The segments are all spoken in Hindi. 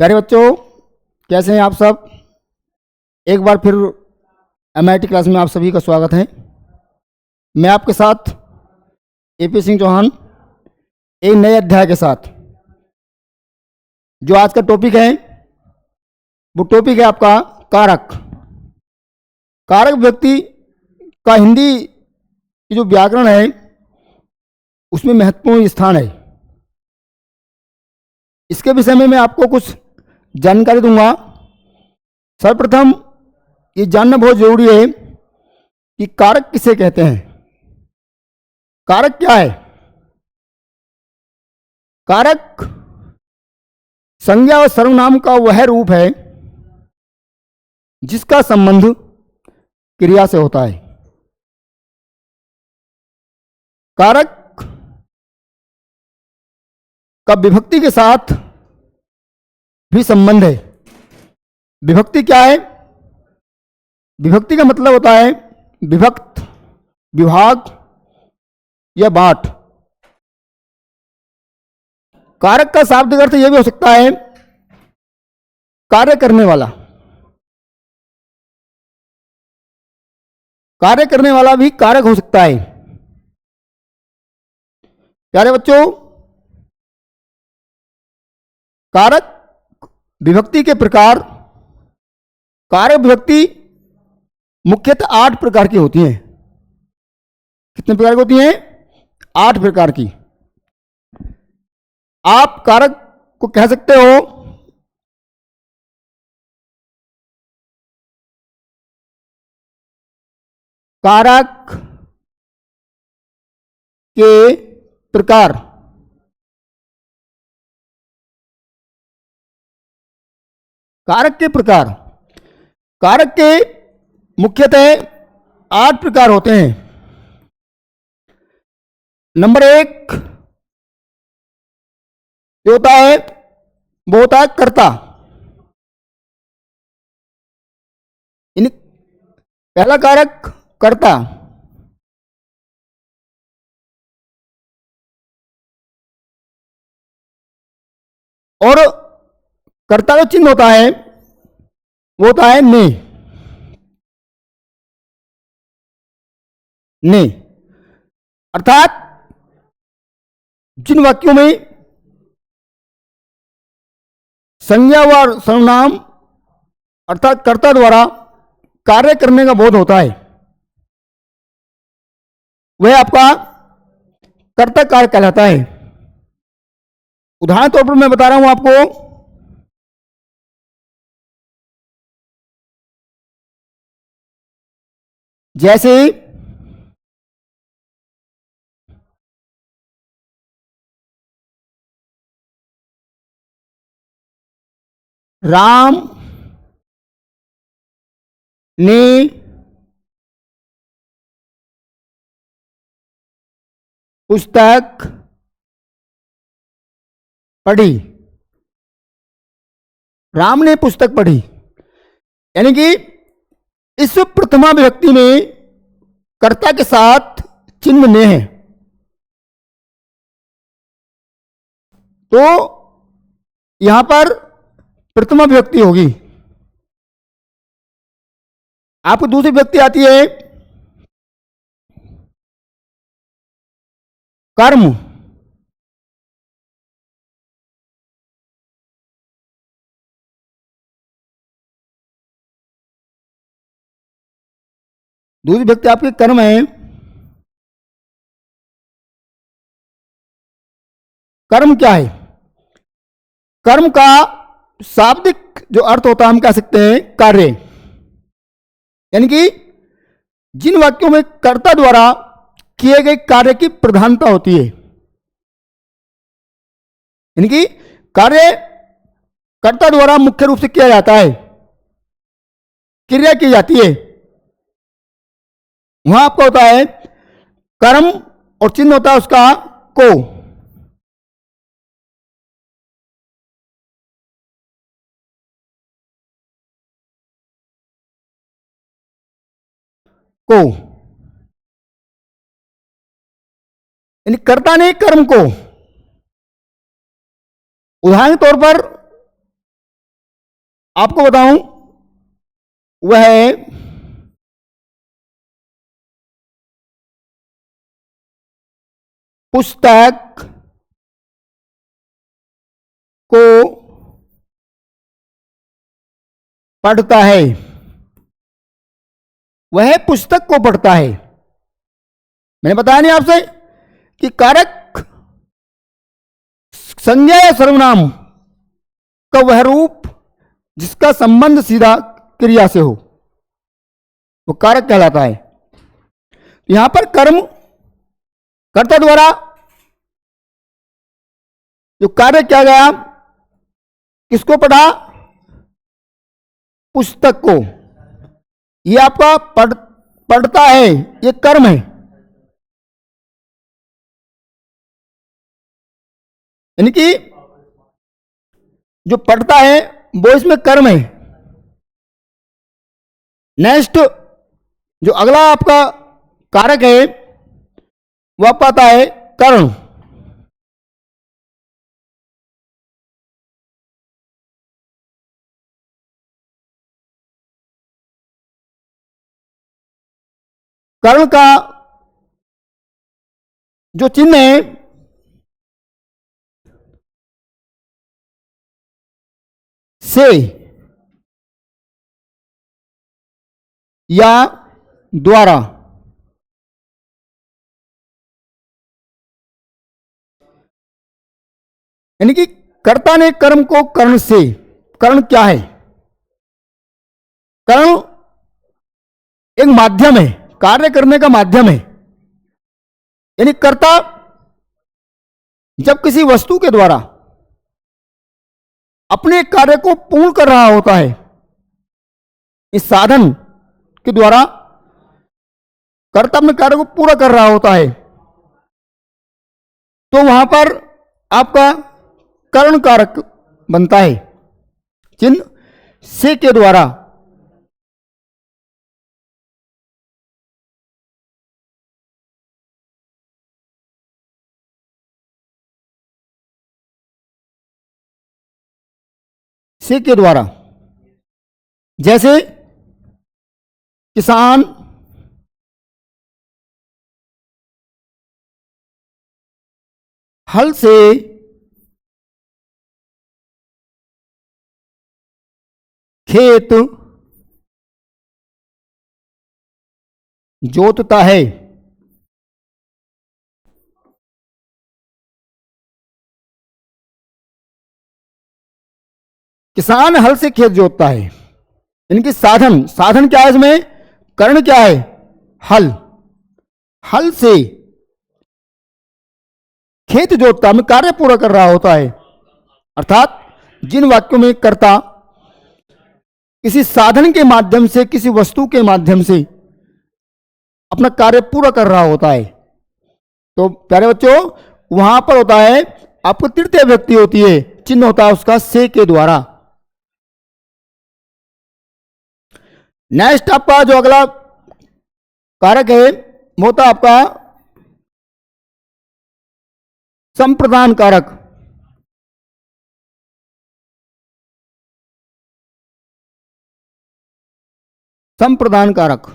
प्यारे बच्चों, कैसे हैं आप सब। एक बार फिर MIT क्लास में आप सभी का स्वागत है। मैं आपके साथ AP सिंह चौहान एक नए अध्याय के साथ। जो आज का टॉपिक है वो टॉपिक है आपका कारक। कारक व्यक्ति का हिंदी की जो व्याकरण है उसमें महत्वपूर्ण स्थान है। इसके विषय में मैं आपको कुछ जानकारी दूंगा। सर्वप्रथम ये जानना बहुत जरूरी है कि कारक किसे कहते हैं। कारक क्या है? कारक संज्ञा और सर्वनाम का वह रूप है जिसका संबंध क्रिया से होता है। कारक का विभक्ति के साथ भी संबंध है। विभक्ति क्या है? विभक्ति का मतलब होता है विभक्त, विभाग या बांट। कारक का शाब्दिक अर्थ यह भी हो सकता है कार्य करने वाला। कार्य करने वाला भी कारक हो सकता है। प्यारे बच्चों, कारक विभक्ति के प्रकार। कारक विभक्ति मुख्यतः 8 प्रकार की होती हैं। कितने प्रकार की होती हैं? 8 प्रकार की। आप कारक को कह सकते हो कारक के प्रकार। कारक के प्रकार। कारक के मुख्यतः 8 प्रकार होते हैं। नंबर 1 जो होता है वो होता है कर्ता। पहला कारक कर्ता। और कर्ता का चिन्ह होता है वो होता है ने। ने अर्थात जिन वाक्यों में संज्ञा व सर्वनाम अर्थात कर्ता द्वारा कार्य करने का बोध होता है वह आपका कर्ता कार्य कहलाता है। उदाहरण तौर पर मैं बता रहा हूं आपको। जैसे राम ने पुस्तक पढ़ी। राम ने पुस्तक पढ़ी यानी कि इस प्रथमा विभक्ति में कर्ता के साथ चिन्ह ने है। तो यहां पर प्रथमा विभक्ति होगी। आपको दूसरी विभक्ति आती है कर्म। दूसरी विभक्ति आपकी कर्म है। कर्म क्या है? कर्म का शाब्दिक जो अर्थ होता है हम कह सकते हैं कार्य। यानी कि जिन वाक्यों में कर्ता द्वारा किए गए कार्य की प्रधानता होती है। यानी कि कार्य कर्ता द्वारा मुख्य रूप से किया जाता है, क्रिया की जाती है, वहां आपका होता है कर्म और चिन्ह होता है उसका को। को यानी कर्ता ने कर्म को। उदाहरण के तौर पर आपको बताऊं, वह है पुस्तक को पढ़ता है। वह पुस्तक को पढ़ता है। मैंने बताया नहीं आपसे कि कारक संज्ञा या सर्वनाम का वह रूप जिसका संबंध सीधा क्रिया से हो, वो कारक कहलाता है। यहां पर कर्म कर्ता द्वारा जो कार्य किया गया, किसको पढ़ा? पुस्तक को। ये आपका पढ़ता है, ये कर्म है। यानी कि जो पढ़ता है वो इसमें कर्म है। नेक्स्ट जो अगला आपका कारक है वह आपका आता है कर्ण। कर्ण का जो चिन्ह है से या द्वारा, यानी कि कर्ता ने कर्म को कर्ण से। कर्ण क्या है? कर्ण एक माध्यम है, कार्य करने का माध्यम है। यानी कर्ता जब किसी वस्तु के द्वारा अपने कार्य को पूर्ण कर रहा होता है, इस साधन के द्वारा कर्ता अपने कार्य को पूरा कर रहा होता है, तो वहां पर आपका कर्ण कारक बनता है चिन्ह से के द्वारा। से के द्वारा, जैसे किसान हल से खेत जोतता है। किसान हल से खेत जोतता है, इनकी साधन, साधन क्या है इसमें? कर्ण क्या है? हल। हल से खेत जोतता में कार्य पूरा कर रहा होता है। अर्थात जिन वाक्यों में कर्ता किसी साधन के माध्यम से, किसी वस्तु के माध्यम से अपना कार्य पूरा कर रहा होता है, तो प्यारे बच्चों वहां पर होता है आपको तृतीय व्यक्ति होती है, चिन्ह होता है उसका से के द्वारा। नेक्स्ट आपका जो अगला कारक है वो होता है आपका संप्रदान कारक। संप्रदान कारक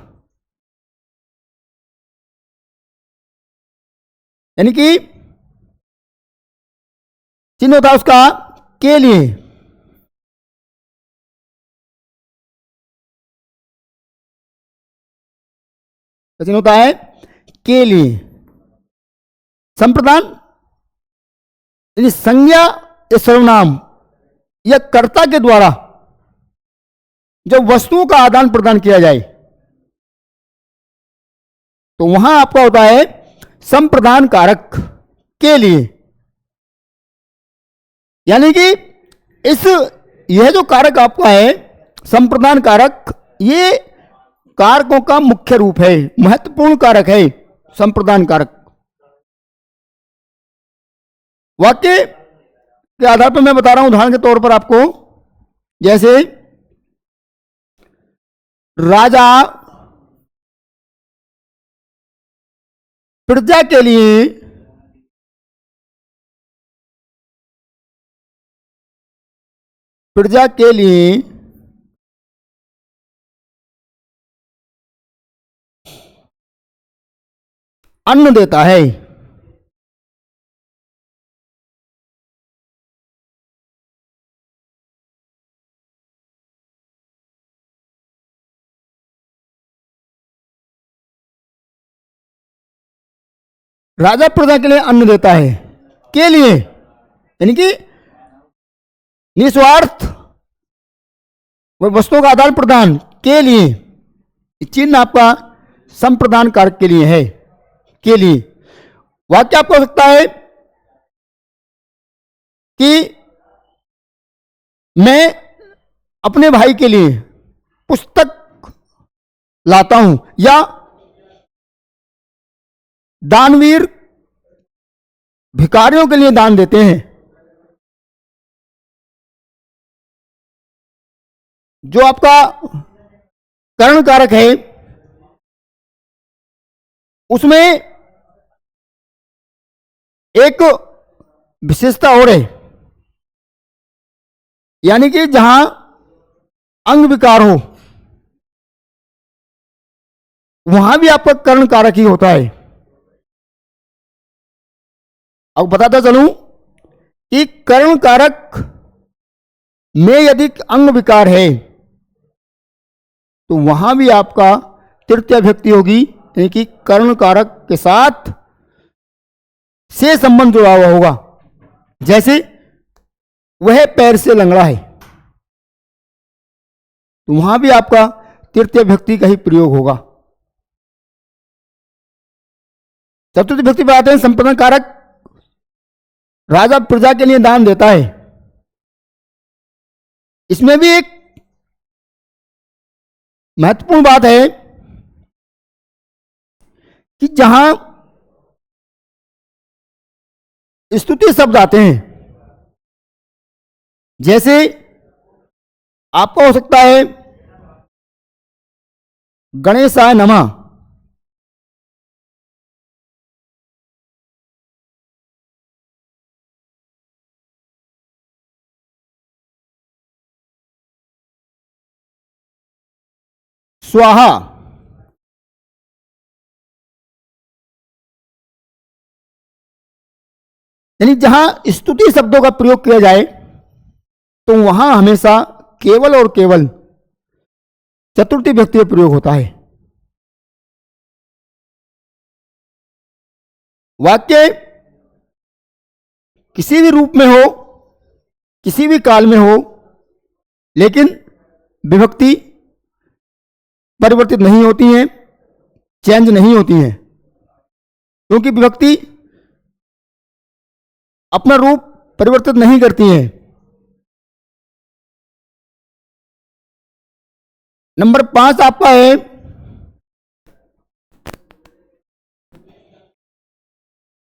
यानी कि चिन्ह होता है उसका के लिए। चिन्ह होता है के लिए। संप्रदान यानी संज्ञा या सर्वनाम या कर्ता के द्वारा जब वस्तुओं का आदान प्रदान किया जाए, तो वहां आपका होता है संप्रदान कारक के लिए। यानी कि इस यह जो कारक आपका है संप्रदान कारक, ये कारकों का मुख्य रूप है, महत्वपूर्ण कारक है संप्रदान कारक। वाक्य के आधार पर मैं बता रहा हूं, उदाहरण के तौर पर आपको, जैसे राजा प्रजा के लिए अन्न देता है। राजा प्रजा के लिए अन्न देता है, के लिए यानी कि निस्वार्थ वस्तुओं का आदान प्रदान के लिए। चिन्ह आपका संप्रदान कारक के लिए है, के लिए। वाक्य आपको हो सकता है कि मैं अपने भाई के लिए पुस्तक लाता हूं, या दानवीर भिखारियों के लिए दान देते हैं। जो आपका करण कारक है उसमें एक विशेषता और है, यानी कि जहां अंग विकार हो वहां भी आपका कर्ण कारक ही होता है। अब बताता चलूं कि कर्ण कारक में यदि अंग विकार है तो वहां भी आपका तृतीय व्यक्ति होगी, यानी कि कर्ण कारक के साथ से संबंध जुड़ा हुआ होगा। जैसे वह पैर से लंगड़ा है तो वहां भी आपका तृतीय व्यक्ति का ही प्रयोग होगा। चतुर्थ व्यक्ति पर आते हैं। संप्रदान कारक राजा प्रजा के लिए दान देता है। इसमें भी एक महत्वपूर्ण बात है कि जहां स्तुति शब्द आते हैं, जैसे आपका हो सकता है गणेशाय नमः, स्वाहा, यानी जहां स्तुति शब्दों का प्रयोग किया जाए तो वहां हमेशा केवल और केवल चतुर्थी व्यक्ति का प्रयोग होता है। वाक्य किसी भी रूप में हो, किसी भी काल में हो, लेकिन विभक्ति परिवर्तित नहीं होती हैं, चेंज नहीं होती हैं, क्योंकि विभक्ति अपना रूप परिवर्तित नहीं करती हैं। नंबर 5 आपका है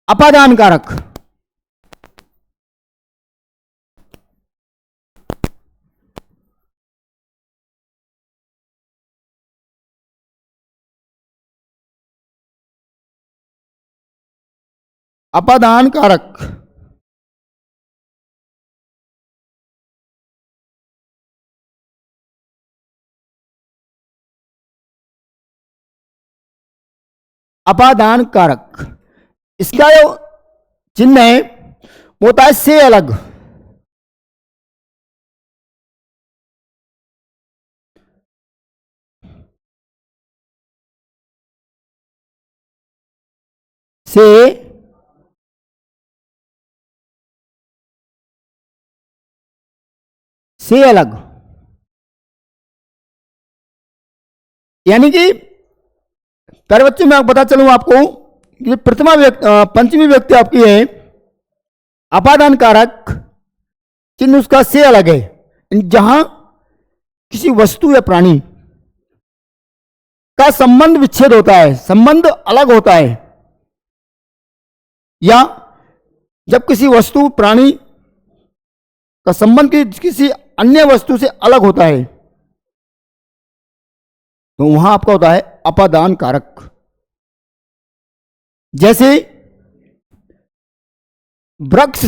अपादान कारक। अपादान कारक अपादान कारक इसका जो चिन्ह है वो होता है से अलग। से अलग, यानी कि पहले बच्चों में बता चलूं आपको कि प्रथमा व्यक्ति पंचमी व्यक्ति आपकी है अपादान कारक, चिन्ह उसका से अलग है। जहां किसी वस्तु या प्राणी का संबंध विच्छेद होता है, संबंध अलग होता है, या जब किसी वस्तु प्राणी का संबंध किसी अन्य वस्तु से अलग होता है तो वहां आपका होता है अपादान कारक। जैसे वृक्ष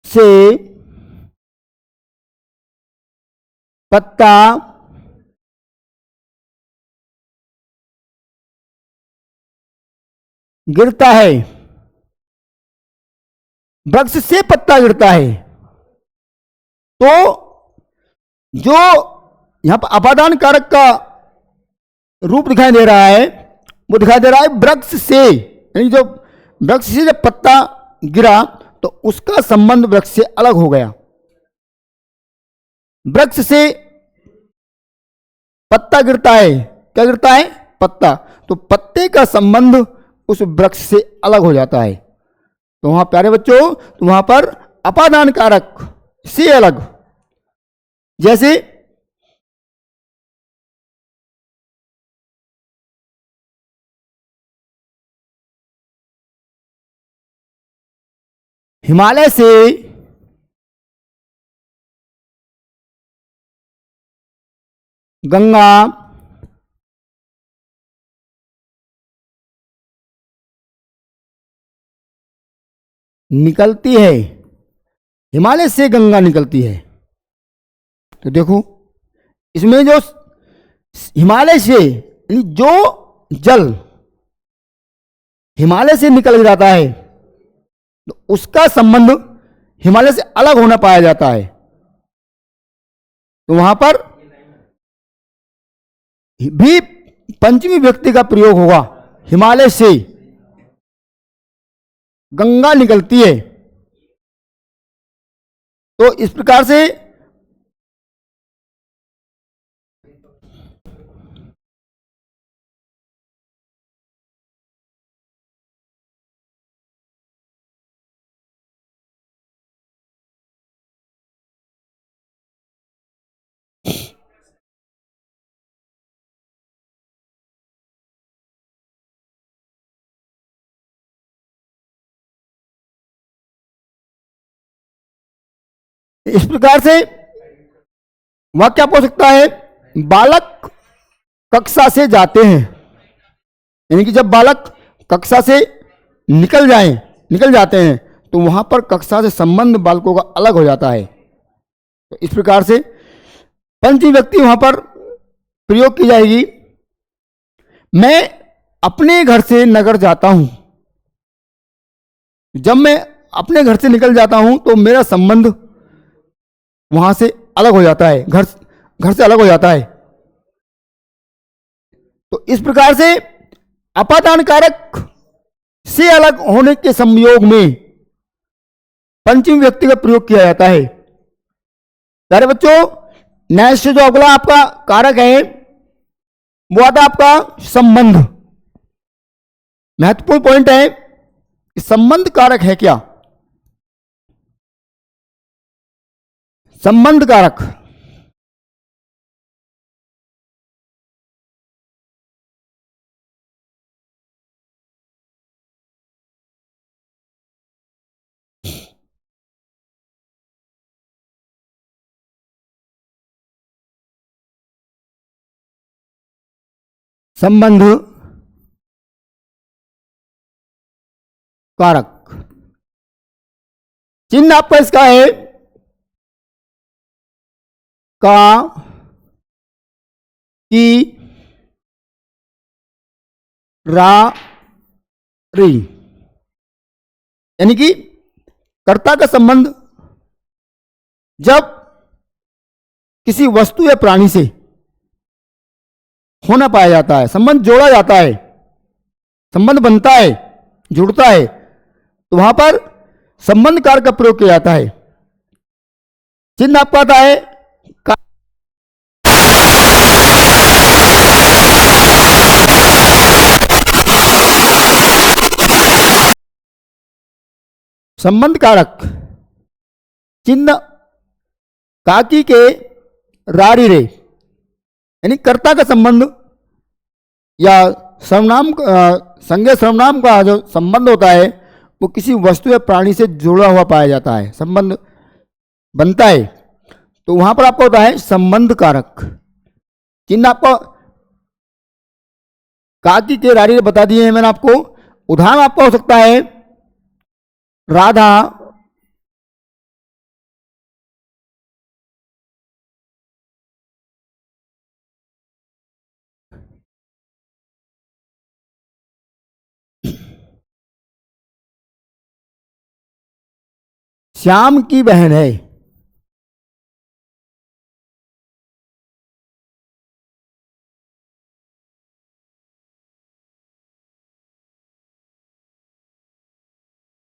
से पत्ता गिरता है, वृक्ष से पत्ता गिरता है, तो जो यहां पर अपादान कारक का रूप दिखाई दे रहा है वो दिखाई दे रहा है वृक्ष से, यानी जो वृक्ष से जब पत्ता गिरा तो उसका संबंध वृक्ष से अलग हो गया। वृक्ष से पत्ता गिरता है, क्या गिरता है? पत्ता। तो पत्ते का संबंध उस वृक्ष से अलग हो जाता है। तो वहां प्यारे बच्चों, तो वहां पर अपादान कारक से अलग, जैसे हिमालय से गंगा निकलती है, हिमालय से गंगा निकलती है। तो देखो इसमें जो हिमालय से, यानी जो जल हिमालय से निकल जाता है तो उसका संबंध हिमालय से अलग होना पाया जाता है। तो वहां पर भी पंचमी व्यक्ति का प्रयोग होगा, हिमालय से गंगा निकलती है। तो इस प्रकार से वाक्य आप हो सकता है, बालक कक्षा से जाते हैं, यानी कि जब बालक कक्षा से निकल जाते हैं तो वहां पर कक्षा से संबंध बालकों का अलग हो जाता है। तो इस प्रकार से पंचमी व्यक्ति वहां पर प्रयोग की जाएगी। मैं अपने घर से नगर जाता हूं, जब मैं अपने घर से निकल जाता हूं तो मेरा संबंध वहां से अलग हो जाता है, घर से अलग हो जाता है। तो इस प्रकार से अपादान कारक से अलग होने के संयोग में पंचमी व्यक्ति का प्रयोग किया जाता है। प्यारे बच्चों, नेक्स्ट जो अगला आपका कारक है वो आता है आपका संबंध। महत्वपूर्ण पॉइंट है कि संबंध कारक है क्या? संबंध कारक संबंध कारक चिन्ह आपका इसका है का, की, रा, री, यानी कि कर्ता का संबंध जब किसी वस्तु या प्राणी से होना पाया जाता है, संबंध जोड़ा जाता है, संबंध बनता है, जुड़ता है, तो वहां पर संबंध कारक का प्रयोग किया जाता है। चिन्ह आपका आता है का, संबंध कारक चिन्ह काकी के रारी रे, यानी कर्ता का संबंध या सर्वनाम संज्ञा सर्वनाम का जो संबंध होता है वो किसी वस्तु या प्राणी से जुड़ा हुआ पाया जाता है, संबंध बनता है। तो वहां पर आपका होता है संबंध कारक चिन्ह। आपको काकी के रारी बता दिए हैं मैंने आपको। उदाहरण आपका हो सकता है राधा श्याम की बहन है।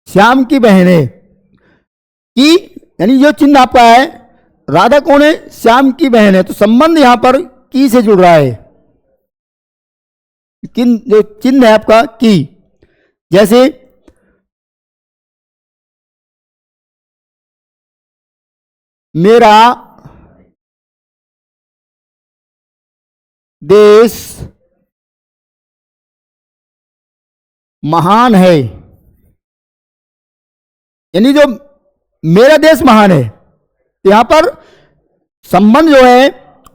श्याम की बहन है की, यानी जो चिन्ह आपका है, राधा कौन है? श्याम की बहन है। तो संबंध यहां पर की से जुड़ रहा है। किन जो चिन्ह है आपका की, जैसे मेरा देश महान है, यानी जो मेरा देश महान है, तो यहां पर संबंध जो है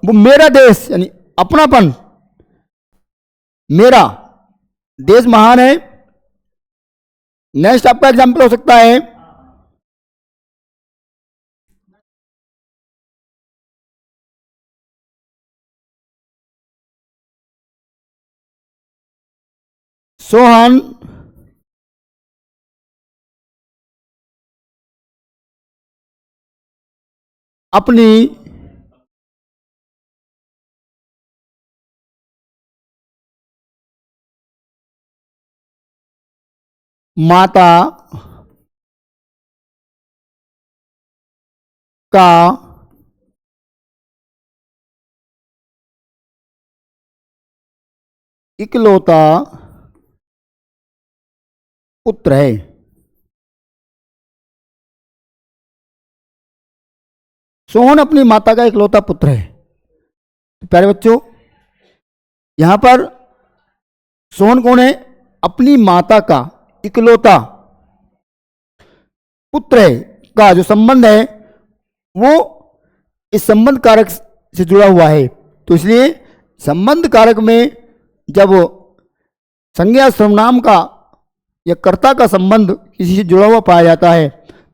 वो मेरा देश यानी अपनापन, मेरा देश महान है। नेक्स्ट आपका एग्जाम्पल हो सकता है सोहन अपनी माता का इकलौता पुत्र है। सोहन अपनी माता का इकलौता पुत्र है। तो प्यारे बच्चों, यहां पर सोहन कौन है? अपनी माता का इकलौता पुत्र है का जो संबंध है वो इस संबंध कारक से जुड़ा हुआ है। तो इसलिए संबंध कारक में जब संज्ञा सर्वनाम का या कर्ता का संबंध किसी से जुड़ा हुआ पाया जाता है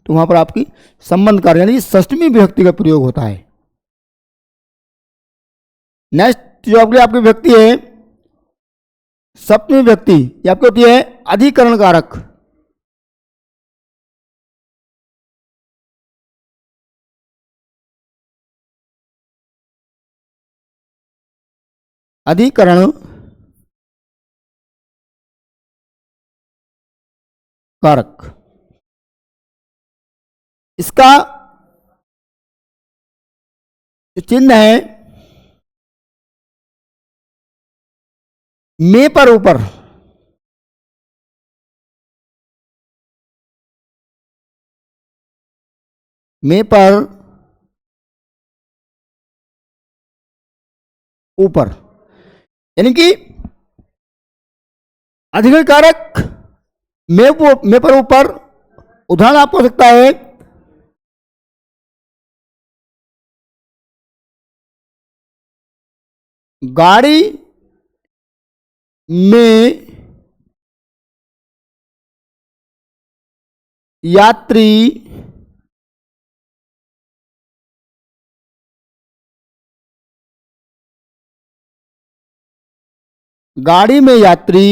तो वहां पर आपकी संबंध कारक यानी षष्टमी विभक्ति का प्रयोग होता है। नेक्स्ट जो आपकी विभक्ति है सप्तमी विभक्ति, ये आपकी होती है अधिकरण कारक। अधिकरण कारक, इसका जो चिन्ह है में पर ऊपर, में पर ऊपर, यानी कि अधिकरण कारक में पर ऊपर। उदाहरण आपको हो सकता है गाड़ी में यात्री गाड़ी में यात्री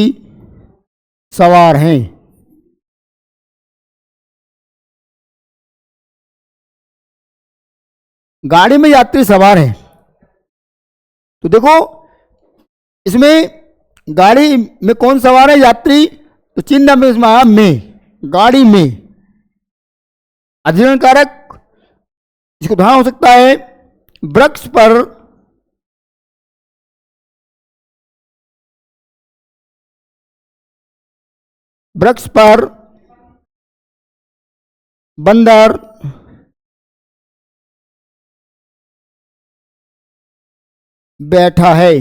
सवार हैं। गाड़ी में यात्री सवार हैं, तो देखो इसमें गाड़ी में कौन सवार है? यात्री। तो चिन्ह में इसमें आया में, गाड़ी में। अधिकरण कारक इसको उदाहरण हो सकता है वृक्ष पर बंदर बैठा है।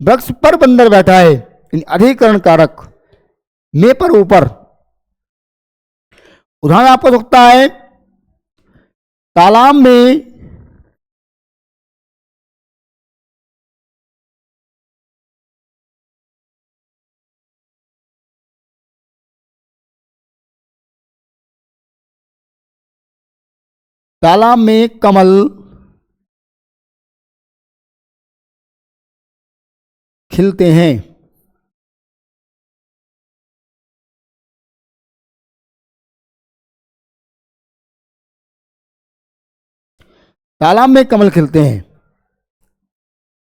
वृक्ष पर बंदर बैठा है, अधिकरण कारक में पर ऊपर। उदाहरण आपको हो सकता है तालाब में कमल खिलते हैं। तालाब में कमल खिलते हैं।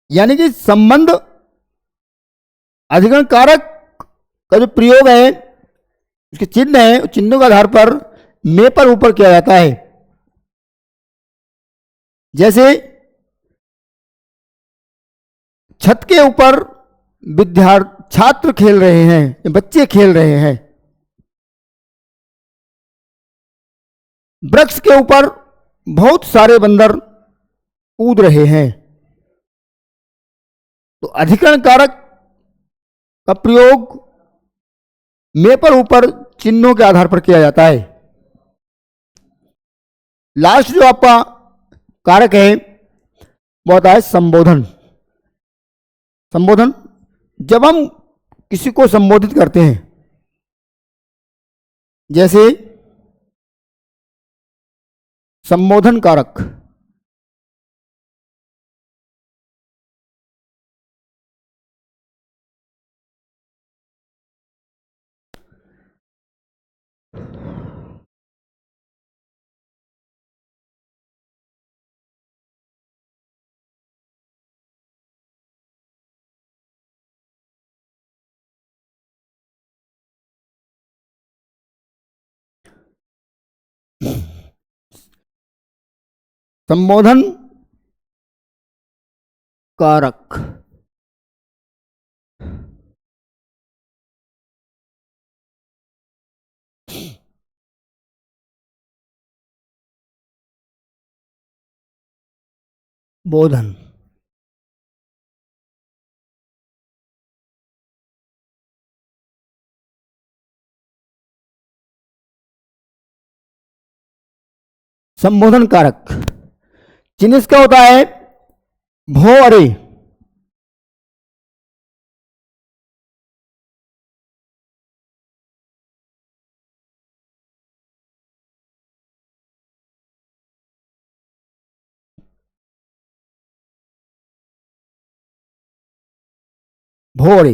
यानी कि संबंध अधिकरण कारक का जो प्रयोग है, उसके चिन्ह है, चिन्हों के आधार पर में पर ऊपर किया जाता है। जैसे छत के ऊपर छात्र खेल रहे हैं, बच्चे खेल रहे हैं। वृक्ष के ऊपर बहुत सारे बंदर कूद रहे हैं। तो अधिकरण कारक का प्रयोग में पर ऊपर चिन्हों के आधार पर किया जाता है। लास्ट जो आपका कारक है वो होता है संबोधन। संबोधन, जब हम किसी को संबोधित करते हैं, जैसे संबोधन कारक, संबोधन कारक बोधन। संबोधन कारक चिन्ह इसका होता है भो अरे। भो अरे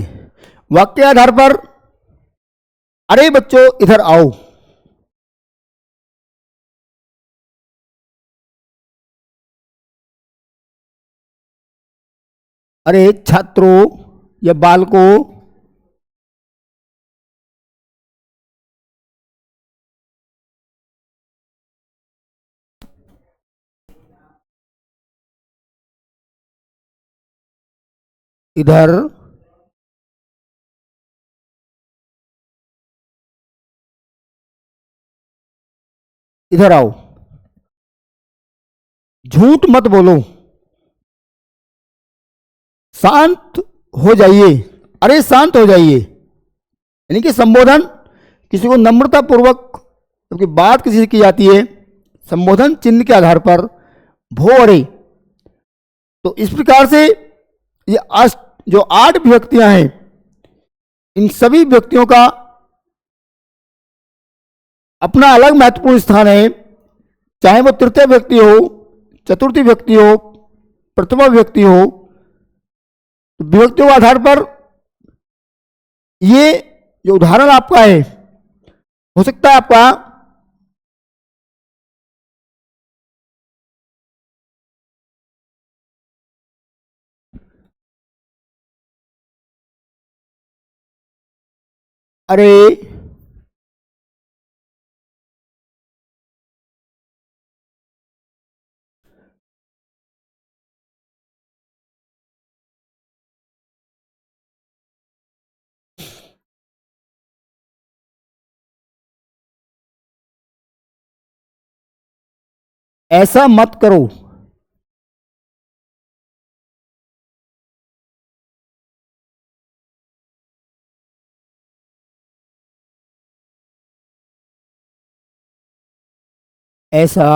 वाक्य के आधार पर, अरे बच्चों इधर आओ। अरे छात्रों या बालकों, इधर इधर आओ। झूठ मत बोलो, शांत हो जाइए। अरे शांत हो जाइए। यानी कि संबोधन किसी को नम्रता पूर्वक जबकि बात किसी से की जाती है, संबोधन चिन्ह के आधार पर भो अरे। तो इस प्रकार से ये जो 8 व्यक्तियां हैं, इन सभी व्यक्तियों का अपना अलग महत्वपूर्ण स्थान है। चाहे वो तृतीय व्यक्ति हो, चतुर्थी व्यक्ति हो, प्रथमा व्यक्ति हो, तो विभक्तियों के आधार पर ये जो उदाहरण आपका है, हो सकता है आपका अरे ऐसा मत करो। ऐसा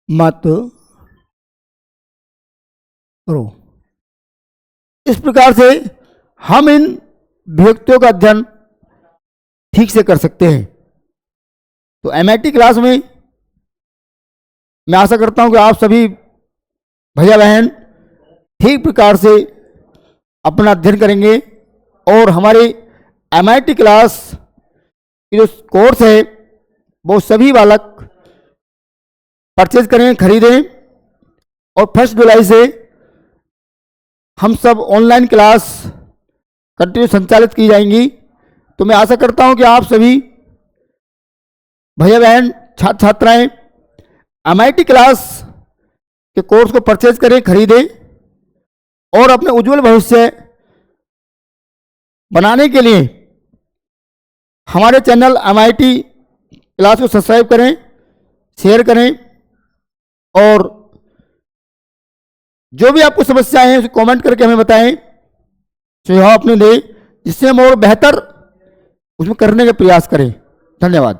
मत करो। इस प्रकार से हम इन विभक्तियों का अध्ययन ठीक से कर सकते हैं। तो एमआईटी क्लास में मैं आशा करता हूं कि आप सभी भैया बहन ठीक प्रकार से अपना अध्ययन करेंगे और हमारे एमआईटी क्लास की जो कोर्स है वो सभी बालक परचेज करें, खरीदें। और 1 जुलाई से हम सब ऑनलाइन क्लास कंटिन्यू संचालित की जाएंगी। तो मैं आशा करता हूं कि आप सभी भैया बहन, छात्र छात्राएं MIT क्लास के कोर्स को परचेज करें, खरीदें और अपने उज्जवल भविष्य बनाने के लिए हमारे चैनल MIT क्लास को सब्सक्राइब करें, शेयर करें और जो भी आपको समस्याएं हैं उसे कमेंट करके हमें बताएं, सुझाव अपने दें, जिससे हम और बेहतर उसमें करने का प्रयास करें। धन्यवाद।